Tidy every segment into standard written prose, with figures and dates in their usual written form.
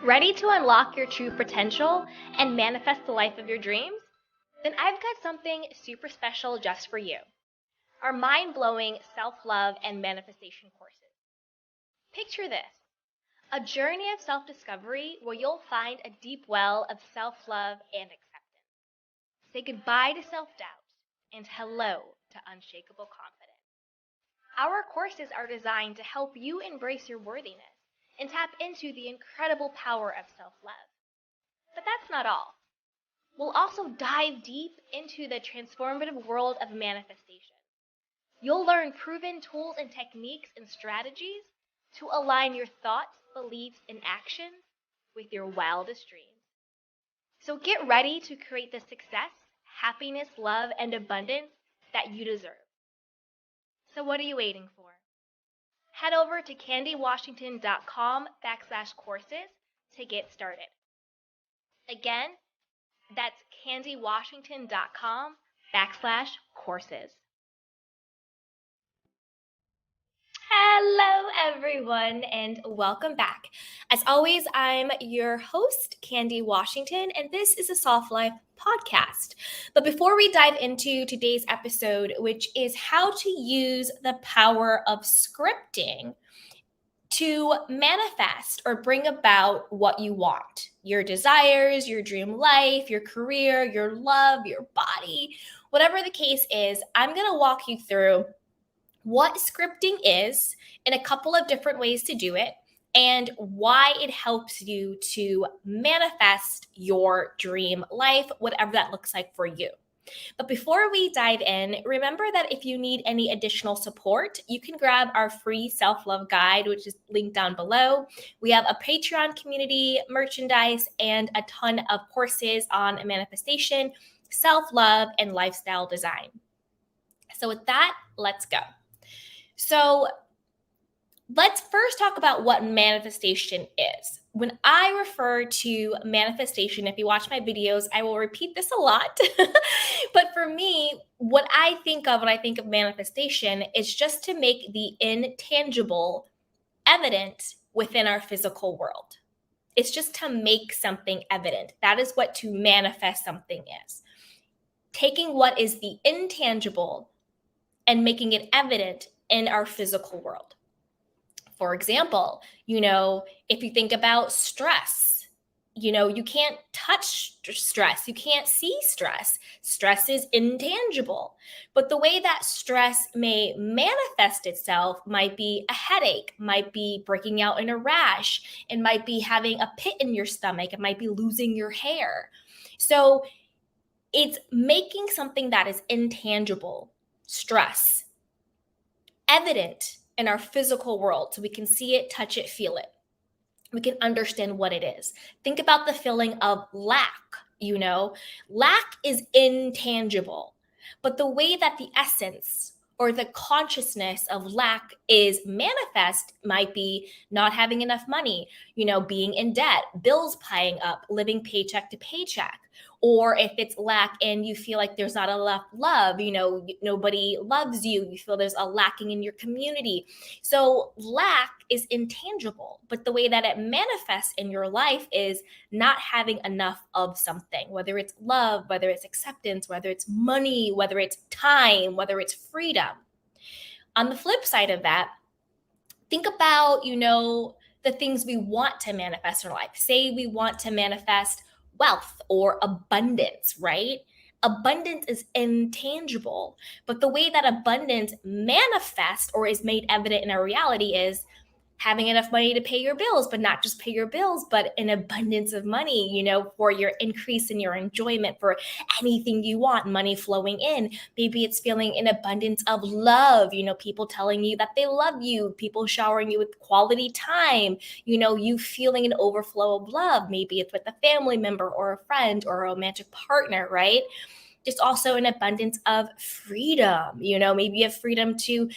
Ready to unlock your true potential and manifest the life of your dreams? Then I've got something super special just for you. Our mind-blowing self-love and manifestation courses. Picture this, a journey of self-discovery where you'll find a deep well of self-love and acceptance. Say goodbye to self-doubt and hello to unshakable confidence. Our courses are designed to help you embrace your worthiness and tap into the incredible power of self-love. But that's not all. We'll also dive deep into the transformative world of manifestation. You'll learn proven tools and techniques and strategies to align your thoughts, beliefs, and actions with your wildest dreams. So get ready to create the success, happiness, love, and abundance that you deserve. So what are you waiting for? Head over to candywashington.com/courses to get started. Again, that's candywashington.com/courses. Hello, everyone, and welcome back. As always, I'm your host, Candy Washington, and this is a Soft Life podcast. But before we dive into today's episode, which is how to use the power of scripting to manifest or bring about what you want, your desires, your dream life, your career, your love, your body, whatever the case is, I'm going to walk you through what scripting is in a couple of different ways to do it and why it helps you to manifest your dream life, whatever that looks like for you. But before we dive in, remember that if you need any additional support, you can grab our free self-love guide, which is linked down below. We have a Patreon community, merchandise, and a ton of courses on manifestation, self-love, and lifestyle design. So with that, let's go. So let's first talk about what manifestation is. When I refer to manifestation, if you watch my videos, I will repeat this a lot. But for me, what I think of when I think of manifestation is just to make the intangible evident within our physical world. It's just to make something evident. That is what to manifest something is. Taking what is the intangible and making it evident in our physical world. For example, if you think about stress, you can't touch stress. You can't see stress. Stress is intangible. But the way that stress may manifest itself might be a headache, might be breaking out in a rash, it might be having a pit in your stomach, it might be losing your hair. So it's making something that is intangible, stress, evident in our physical world so we can see it, touch it, feel it. We can understand what it is. Think about the feeling of lack, Lack is intangible, but the way that the essence or the consciousness of lack is manifest might be not having enough money, being in debt, bills piling up, living paycheck to paycheck. Or if it's lack and you feel like there's not enough love, nobody loves you, you feel there's a lacking in your community. So lack is intangible, but the way that it manifests in your life is not having enough of something, whether it's love, whether it's acceptance, whether it's money, whether it's time, whether it's freedom. On the flip side of that, think about, the things we want to manifest in our life. Say we want to manifest wealth or abundance, right? Abundance is intangible, but the way that abundance manifests or is made evident in our reality is having enough money to pay your bills, but not just pay your bills, but an abundance of money, for your increase in your enjoyment, for anything you want, money flowing in. Maybe it's feeling an abundance of love, people telling you that they love you, people showering you with quality time, you feeling an overflow of love. Maybe it's with a family member or a friend or a romantic partner, right? There's also an abundance of freedom, maybe you have freedom to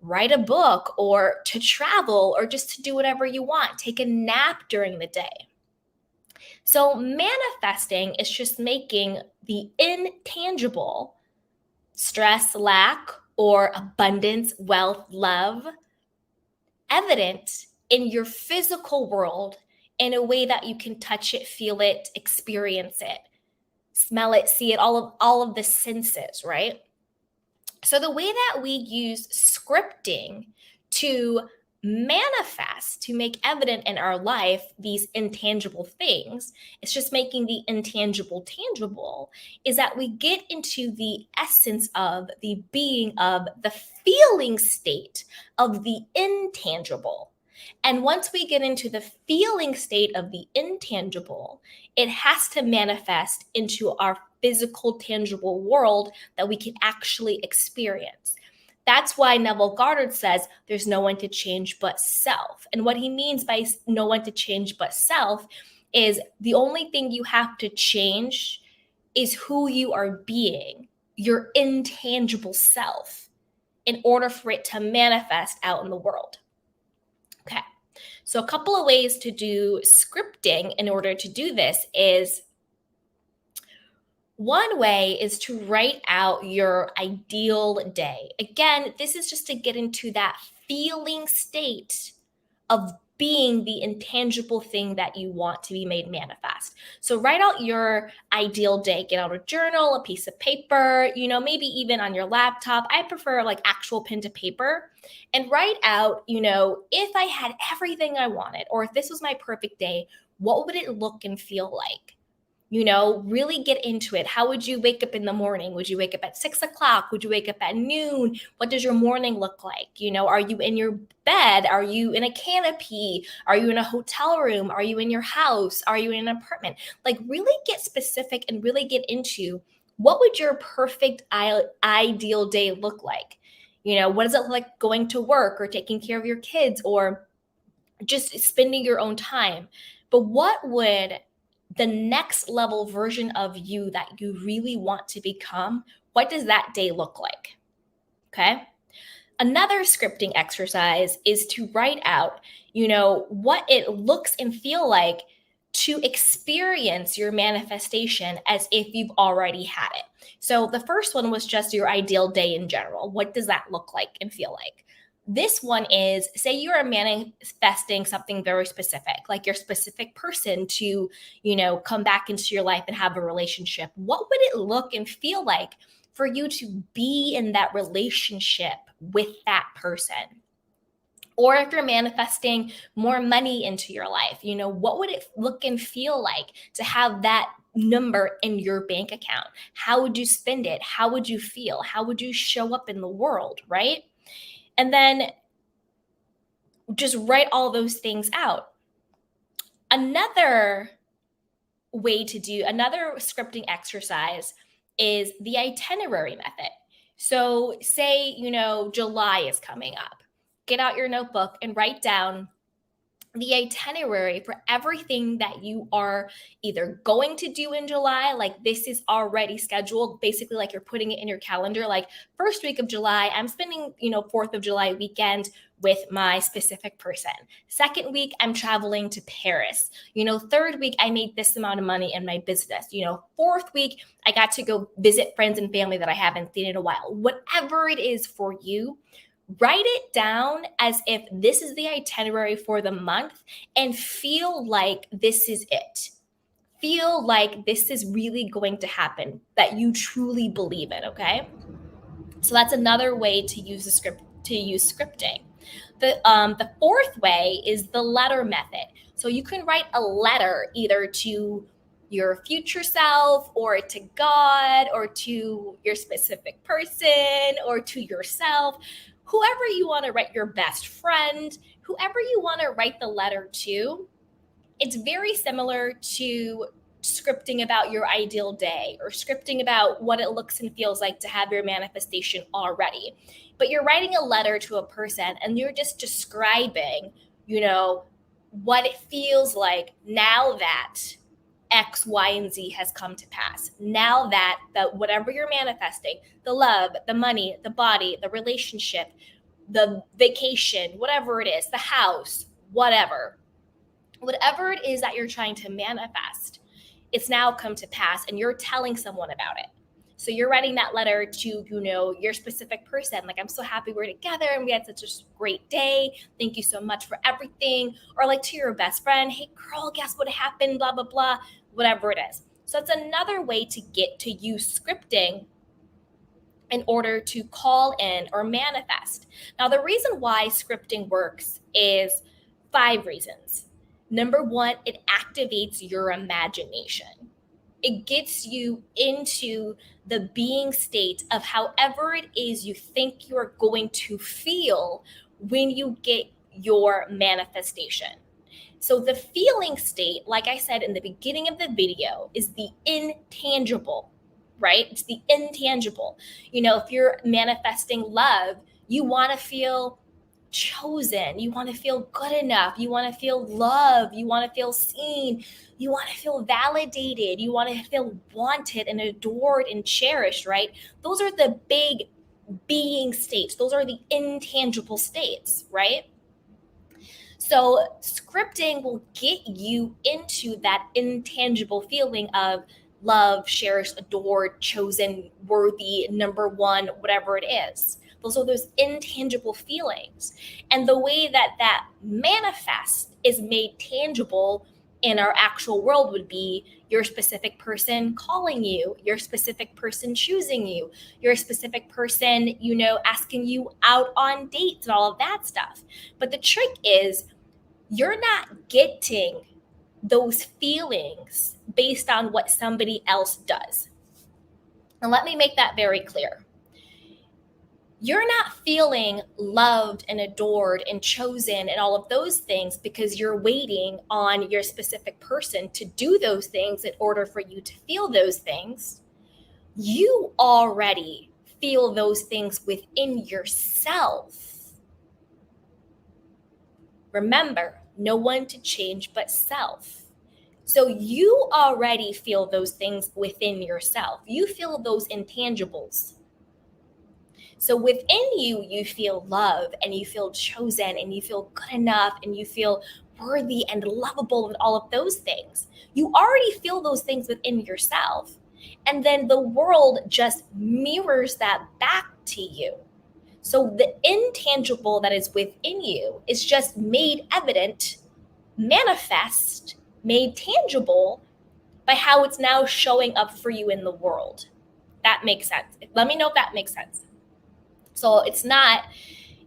write a book or to travel or just to do whatever you want. Take a nap during the day. So manifesting is just making the intangible, stress, lack, or abundance, wealth, love, evident in your physical world in a way that you can touch it, feel it, experience it, smell it, see it, all of the senses, right? So the way that we use scripting to manifest, to make evident in our life these intangible things, it's just making the intangible tangible, is that we get into the essence of the being of the feeling state of the intangible. And once we get into the feeling state of the intangible, it has to manifest into our physical, tangible world that we can actually experience. That's why Neville Goddard says there's no one to change but self. And what he means by no one to change but self is the only thing you have to change is who you are being, your intangible self, in order for it to manifest out in the world. Okay. So a couple of ways to do scripting in order to do this is, one way is to write out your ideal day. Again, this is just to get into that feeling state of being the intangible thing that you want to be made manifest. So write out your ideal day. Get out a journal, a piece of paper, maybe even on your laptop. I prefer like actual pen to paper, and write out, if I had everything I wanted, or if this was my perfect day, what would it look and feel like? Really get into it. How would you wake up in the morning? Would you wake up at 6 o'clock? Would you wake up at noon? What does your morning look like? Are you in your bed? Are you in a canopy? Are you in a hotel room? Are you in your house? Are you in an apartment? Like, really get specific and really get into what would your perfect ideal day look like? What does it look like going to work or taking care of your kids or just spending your own time? But what would the next level version of you that you really want to become, what does that day look like? Okay. Another scripting exercise is to write out, what it looks and feel like to experience your manifestation as if you've already had it. So the first one was just your ideal day in general. What does that look like and feel like? This one is, say you are manifesting something very specific, like your specific person to, come back into your life and have a relationship. What would it look and feel like for you to be in that relationship with that person? Or if you're manifesting more money into your life, what would it look and feel like to have that number in your bank account? How would you spend it? How would you feel? How would you show up in the world, right? And then just write all those things out. Another scripting exercise is the itinerary method. So say, July is coming up. Get out your notebook and write down the itinerary for everything that you are either going to do in July, like this is already scheduled, basically like you're putting it in your calendar, like first week of July, I'm spending, 4th of July weekend with my specific person. Second week, I'm traveling to Paris. Third week, I made this amount of money in my business. Fourth week, I got to go visit friends and family that I haven't seen in a while. Whatever it is for you, write it down as if this is the itinerary for the month and feel like this is it. Feel like this is really going to happen, that you truly believe it, okay? So that's another way to use scripting. The fourth way is the letter method. So you can write a letter either to your future self or to God or to your specific person or to yourself. Whoever you want to write, your best friend, whoever you want to write the letter to, it's very similar to scripting about your ideal day or scripting about what it looks and feels like to have your manifestation already. But you're writing a letter to a person and you're just describing, what it feels like now that X, Y, and Z has come to pass. Now that whatever you're manifesting, the love, the money, the body, the relationship, the vacation, whatever it is, the house, whatever it is that you're trying to manifest, it's now come to pass and you're telling someone about it. So you're writing that letter to, your specific person. Like, I'm so happy we're together and we had such a great day. Thank you so much for everything. Or like to your best friend, hey girl, guess what happened? Blah, blah, blah, whatever it is. So it's another way to get to use scripting in order to call in or manifest. Now, the reason why scripting works is 5 reasons. Number 1, it activates your imagination. It gets you into the being state of however it is you think you're going to feel when you get your manifestation. So the feeling state, like I said in the beginning of the video, is the intangible, right? It's the intangible. If you're manifesting love, you want to feel chosen. You want to feel good enough. You want to feel loved. You want to feel seen. You want to feel validated. You want to feel wanted and adored and cherished, right? Those are the big being states. Those are the intangible states, right? So scripting will get you into that intangible feeling of love, cherished, adored, chosen, worthy, number one, whatever it is. Those are those intangible feelings. And the way that manifests is made tangible in our actual world would be your specific person calling you, your specific person choosing you, your specific person, asking you out on dates and all of that stuff. But the trick is you're not getting those feelings based on what somebody else does. And let me make that very clear. You're not feeling loved and adored and chosen and all of those things because you're waiting on your specific person to do those things in order for you to feel those things. You already feel those things within yourself. Remember, no one to change but self. So you already feel those things within yourself. You feel those intangibles. So within you, you feel love and you feel chosen and you feel good enough and you feel worthy and lovable and all of those things. You already feel those things within yourself. And then the world just mirrors that back to you. So the intangible that is within you is just made evident, manifest, made tangible by how it's now showing up for you in the world. That makes sense. Let me know if that makes sense. So it's not,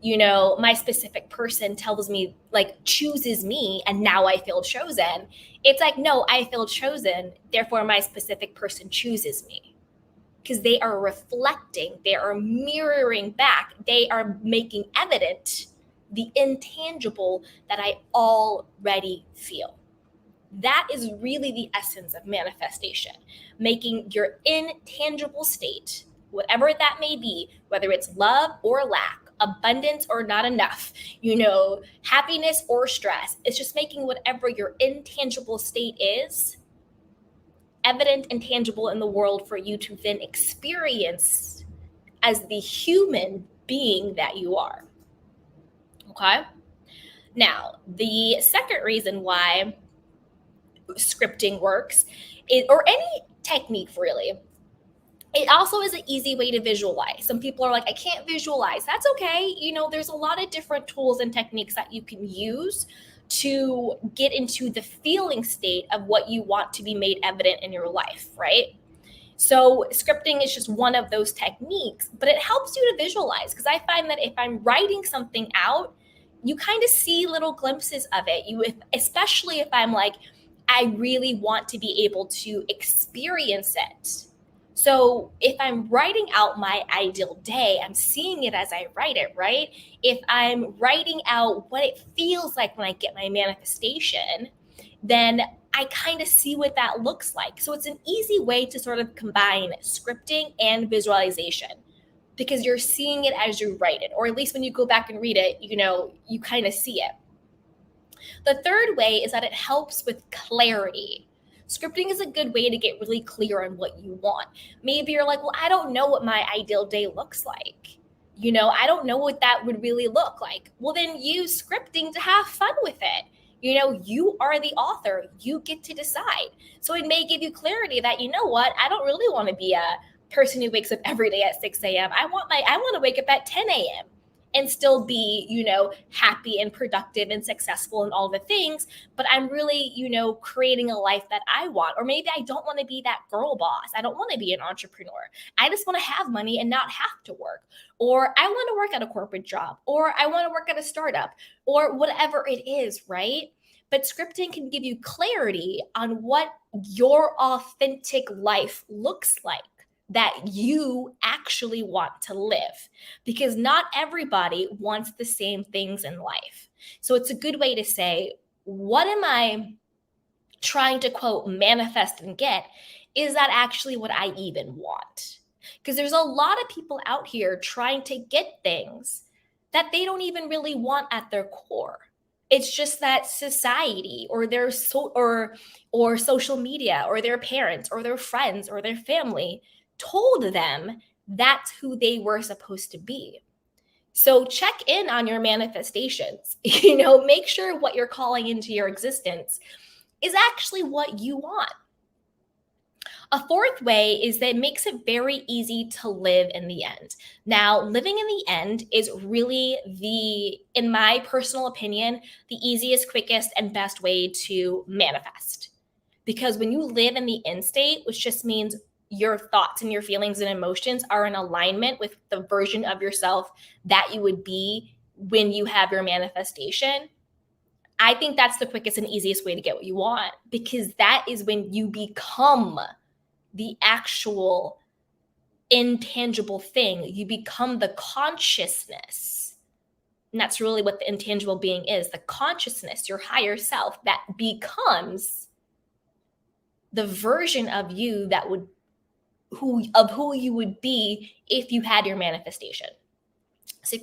my specific person tells me, like, chooses me and now I feel chosen. It's like, no, I feel chosen, therefore my specific person chooses me. Because they are reflecting, they are mirroring back, they are making evident the intangible that I already feel. That is really the essence of manifestation, making your intangible state, whatever that may be, whether it's love or lack, abundance or not enough, happiness or stress. It's just making whatever your intangible state is evident and tangible in the world for you to then experience as the human being that you are. Okay? Now, the second reason why scripting works or any technique really, it also is an easy way to visualize. Some people are like, I can't visualize. That's okay. There's a lot of different tools and techniques that you can use to get into the feeling state of what you want to be made evident in your life, right? So scripting is just one of those techniques, but it helps you to visualize, because I find that if I'm writing something out, you kind of see little glimpses of it. Especially if I'm like, I really want to be able to experience it. So if I'm writing out my ideal day, I'm seeing it as I write it, right? If I'm writing out what it feels like when I get my manifestation, then I kind of see what that looks like. So it's an easy way to sort of combine scripting and visualization, because you're seeing it as you write it, or at least when you go back and read it, you kind of see it. The third way is that it helps with clarity. Scripting is a good way to get really clear on what you want. Maybe you're like, well, I don't know what my ideal day looks like. I don't know what that would really look like. Well, then use scripting to have fun with it. You are the author. You get to decide. So it may give you clarity that, I don't really want to be a person who wakes up every day at 6 a.m. I want to wake up at 10 a.m. and still be, happy and productive and successful and all the things, but I'm really, creating a life that I want. Or maybe I don't want to be that girl boss. I don't want to be an entrepreneur. I just want to have money and not have to work. Or I want to work at a corporate job, or I want to work at a startup, or whatever it is, right? But scripting can give you clarity on what your authentic life looks like that you actually want to live, because not everybody wants the same things in life. So it's a good way to say, what am I trying to, quote, manifest and get? Is that actually what I even want? Because there's a lot of people out here trying to get things that they don't even really want at their core. It's just that society or their or social media or their parents or their friends or their family told them that's who they were supposed to be. So check in on your manifestations. Make sure what you're calling into your existence is actually what you want. A fourth way is that it makes it very easy to live in the end. Now, living in the end is really in my personal opinion, the easiest, quickest, and best way to manifest. Because when you live in the end state, which just means your thoughts and your feelings and emotions are in alignment with the version of yourself that you would be when you have your manifestation, I think that's the quickest and easiest way to get what you want, because that is when you become the actual intangible thing. You become the consciousness. And that's really what the intangible being is, the consciousness, your higher self that becomes the version of you that would who you would be if you had your manifestation. So if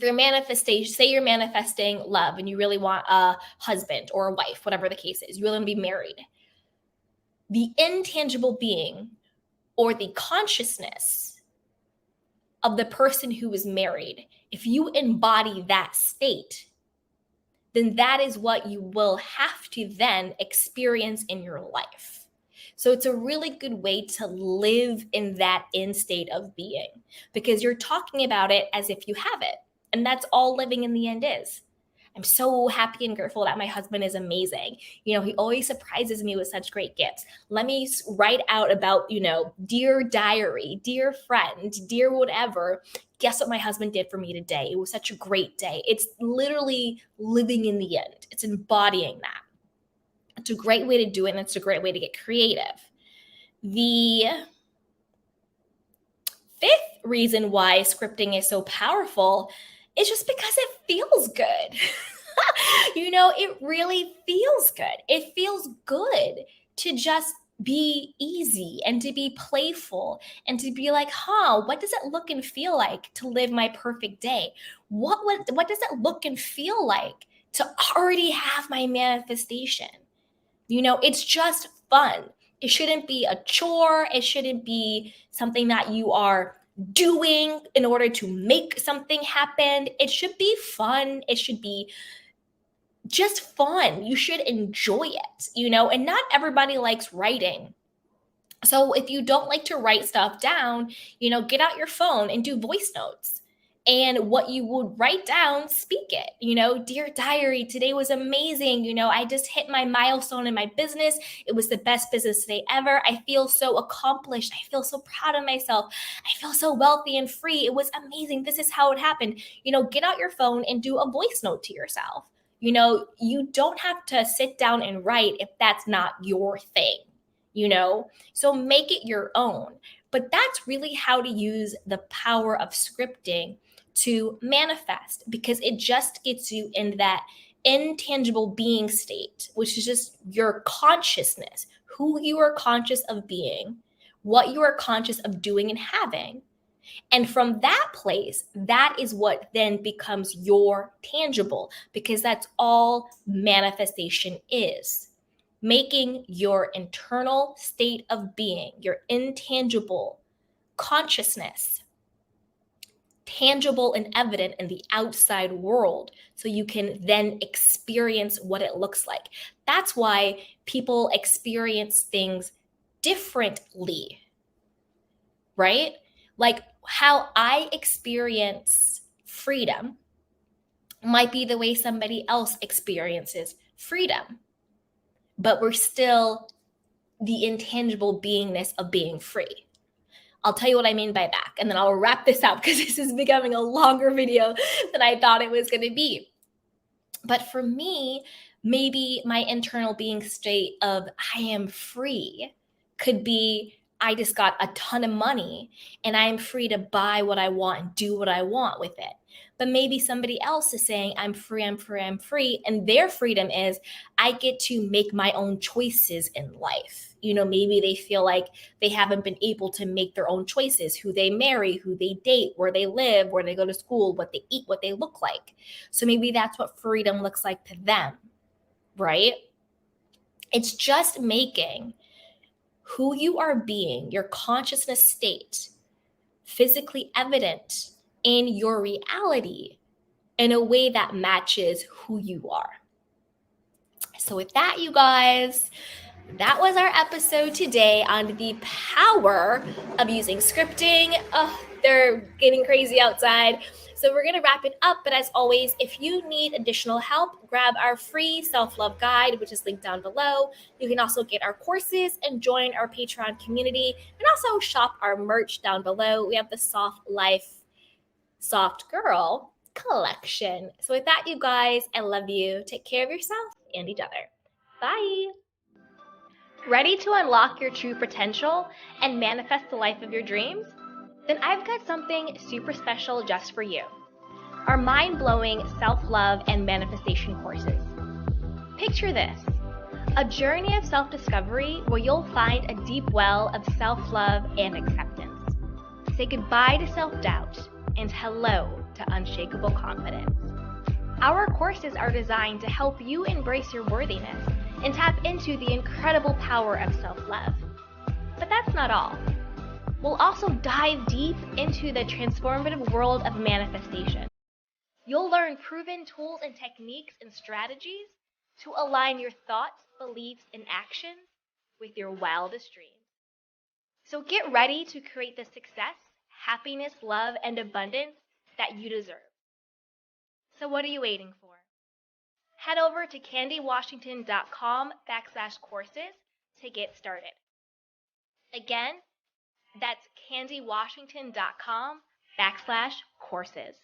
say you're manifesting love and you really want a husband or a wife, whatever the case is, you really want to be married. The intangible being or the consciousness of the person who is married, if you embody that state, then that is what you will have to then experience in your life. So it's a really good way to live in that end state of being, because you're talking about it as if you have it. And that's all living in the end is. I'm so happy and grateful that my husband is amazing. He always surprises me with such great gifts. Let me write out about, dear diary, dear friend, dear whatever. Guess what my husband did for me today? It was such a great day. It's literally living in the end. It's embodying that. It's a great way to do it, and it's a great way to get creative. The fifth reason why scripting is so powerful is just because it feels good. It really feels good. It feels good to just be easy and to be playful and to be like, what does it look and feel like to live my perfect day? What does it look and feel like to already have my manifestation? It's just fun. It shouldn't be a chore. It shouldn't be something that you are doing in order to make something happen. It should be fun. It should be just fun. You should enjoy it, and not everybody likes writing. So if you don't like to write stuff down, get out your phone and do voice notes. And what you would write down, speak it. Dear diary, today was amazing. I just hit my milestone in my business. It was the best business day ever. I feel so accomplished. I feel so proud of myself. I feel so wealthy and free. It was amazing. This is how it happened. Get out your phone and do a voice note to yourself. You don't have to sit down and write if that's not your thing, so make it your own. But that's really how to use the power of scripting to manifest, because it just gets you in that intangible being state, which is just your consciousness, who you are conscious of being, what you are conscious of doing and having. And from that place, that is what then becomes your tangible, because that's all manifestation is. Making your internal state of being, your intangible consciousness, tangible and evident in the outside world, so you can then experience what it looks like. That's why people experience things differently, right? Like how I experience freedom might be the way somebody else experiences freedom, but we're still the intangible beingness of being free. I'll tell you what I mean by that, and then I'll wrap this up because this is becoming a longer video than I thought it was going to be. But for me, maybe my internal being state of I am free could be I just got a ton of money and I am free to buy what I want and do what I want with it. But maybe somebody else is saying, I'm free, I'm free, I'm free. And their freedom is I get to make my own choices in life. You know, maybe they feel like they haven't been able to make their own choices, who they marry, who they date, where they live, where they go to school, what they eat, what they look like. So maybe that's what freedom looks like to them, right? It's just making who you are being, your consciousness state, physically evident in your reality in a way that matches who you are. So with that, you guys, that was our episode today on the power of using scripting. Oh, they're getting crazy outside. So we're going to wrap it up. But as always, if you need additional help, grab our free self-love guide, which is linked down below. You can also get our courses and join our Patreon community, and also shop our merch down below. We have the Soft Life Soft Girl collection. So with that, you guys, I love you. Take care of yourself and each other. Bye. Ready to unlock your true potential and manifest the life of your dreams? Then I've got something super special just for you. Our mind-blowing self-love and manifestation courses. Picture this, a journey of self-discovery where you'll find a deep well of self-love and acceptance. Say goodbye to self-doubt and hello to unshakable confidence. Our courses are designed to help you embrace your worthiness and tap into the incredible power of self-love. But that's not all. We'll also dive deep into the transformative world of manifestation. You'll learn proven tools and techniques and strategies to align your thoughts, beliefs, and actions with your wildest dreams. So get ready to create the success, happiness, love, and abundance that you deserve. So what are you waiting for? Head over to candywashington.com/courses to get started. Again, that's candywashington.com/courses.